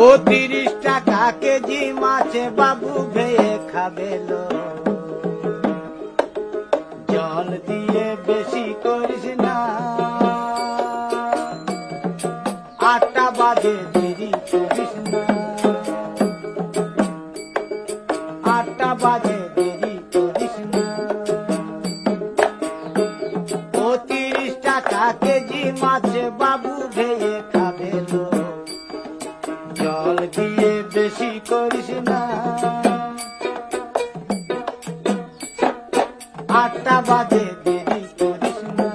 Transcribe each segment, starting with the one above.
ও 30 টাকা কেজি মাছে বাবু ভেয়ে খাবেলো, জল দিয়ে বেশি করিস না, 8টা বাজে দেরি করিস না, 8টা বাজে দেরি করিস না। ও 30 টাকা কেজি মাছে বাবু ভেয়ে খাবেলো, জল দিয়ে বেশি করিস না, 8টা বাজে দেরি করিস না।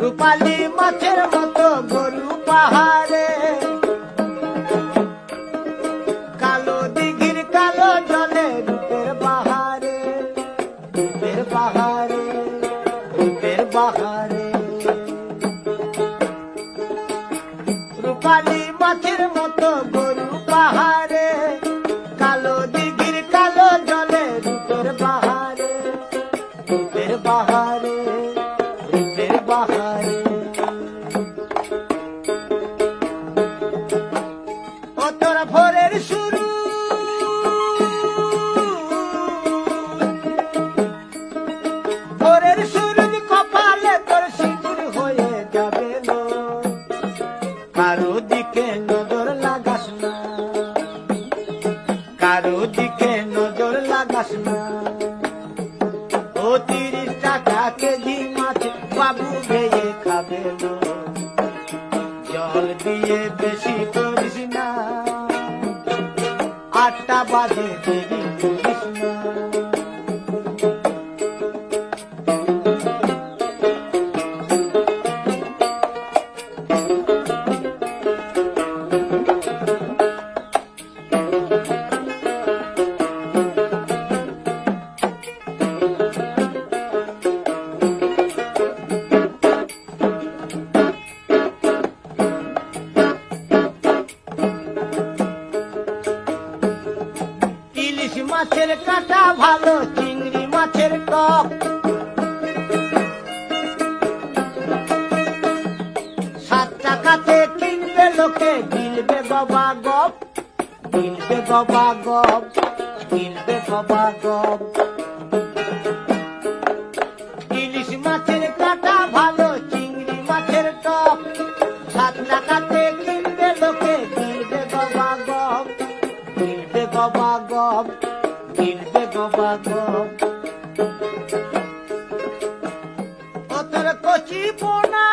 রূপালী মাছের মতো গরু পাহাড়ে, কালো দিঘির কালো জলে রূপের বাহারে, রূপের বাহারে, রূপের বাহারে। রূপালী মাছের মতো গরু পাহাড়ে, কালো দিঘির কালো জলে রূপের বাহারে, রূপের বাহারে, রূপের বাহারে। ও তোর ভোরের শুরু, ভোরের সূরজ কপালে তোর সিঁদুর হয়ে যাবে লো, কারো দিকে নজর লাগাস না, কারো দিকে নজর লাগাস না। ও 30 টাকা কেজি মাছ বাবু ভেয়ে খাবেলো, জল দিয়ে বেশি করিস না, 8টা বাজে দেরি করিস না। ইলিশ মাছের কাঁটা ভালো, চিংড়ি মাছের টক, 7 টাকাতে কিনবে লোকে, গিলবে গবা গপ, গিলবে গবা গপ, গিলবে গবা গপ। ইলিশ মাছের কাঁটা ভালো, চিংড়ি মাছের টক, 7 টাকাতে কিনবে লোকে, গিলবে গবা গপ, গিলবে গবা গপ, গিলবে গবা গপ। ও তোর কচি পোনা,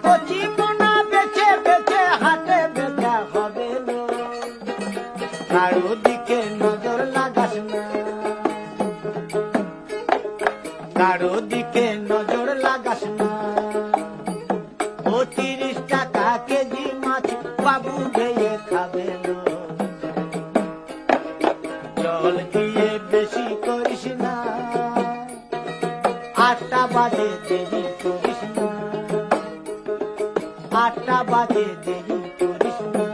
কচি পোনা বেছে বেছে হাতে বেচা হবে লো, কারো দিকে নজর লাগাস না, কারো দিকে নজর লাগাস না। ও 30 টাকা কেজি মাছ বাবু ভেয়ে খাবেলো, জল দিয়ে বেশি করিস না, 8টা বাজে দেরি করিস না, 8টা বাজে দেরি করিস না।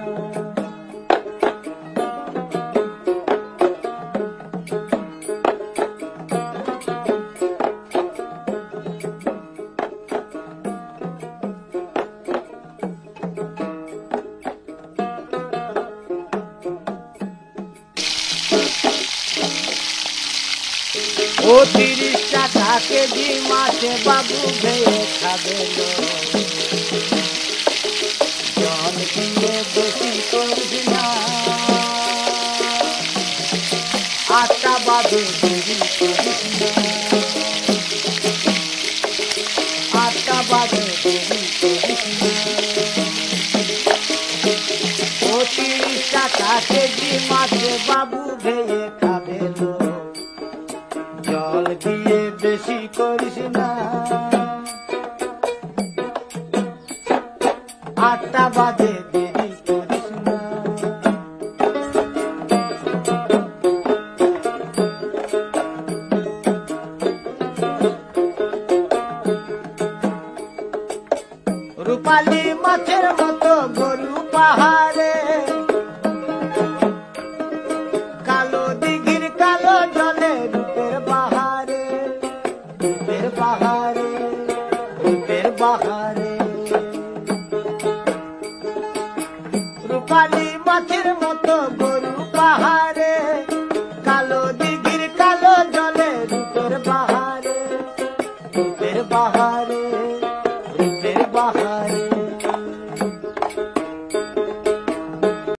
ও 30 টাকা কেজি মাছে বাবু ভেয়ে খাবেলো, জল দিয়ে বেশি করিস না, 8টা বাজে দেরি করিস না, 8টা বাজে দেরি করিস না। ও 30 টাকা কেজি মাছে বাবু ভেয়ে খাবেলো, জল দিয়ে বেশি করিস না, 8টা বাজে দেরি করিস না। রূপালী মাছের মতো গরু পাহাড়ে, বাহারে রূপালী মাছের মতো গরু পাহাড়ে কালো দিঘির কালো জলে রূপের বাহারে রূপের বাহারে